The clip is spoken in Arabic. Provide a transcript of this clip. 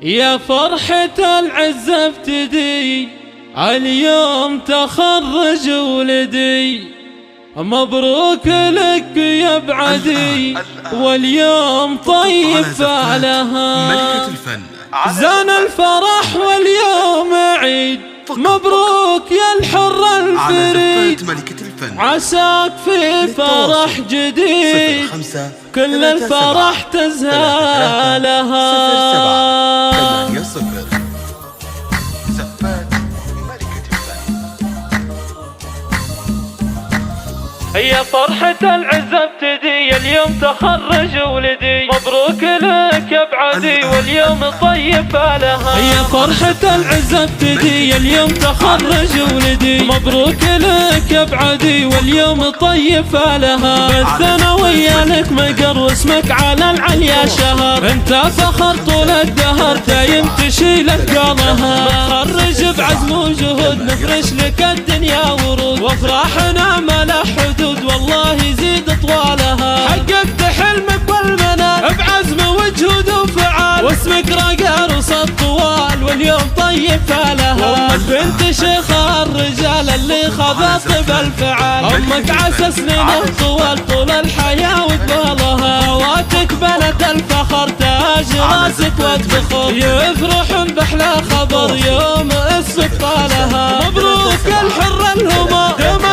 يا فرحة العزة ابتدي، اليوم تخرج ولدي، مبروك لك يا بعدي، واليوم طيب فعلها ملكة الفن زان الفرح واليوم عيد، مبروك يا الحر الفريد، ملكة الفن عساك في فرح جديد، كل الفرح تزهى لها. يا فرحة العزة ابتدي، اليوم تخرج ولدي، مبروك لك يا بعدي، واليوم طيب فالها. يا فرحة العزة ابتدي، اليوم تخرج ولدي، مبروك لك يا بعدي، واليوم طيب فالها. بالثانوية لك مقر واسمك على العليا شهر، انت فخر طول الدهر دايم تشيل اثقالها. متخرج بعزم وجهود، نفرش لك الدنيا ورود، وافراحنا ما له حدود والله يزيد طوالها. حققت حلمك والمنى بعزم وجهود وفعال، واسمك رقى رصد طوال، واليوم طيب فالها. امك بنت شيخ الرجال اللي خذت بالفعال، امك عسى سنين طوال طول الحياة وقبالها. هواتك بلد الفخر تاج راسك والذخر، يفرحون باحلى خبر يوم استقبالها. مبروك الحر الهمام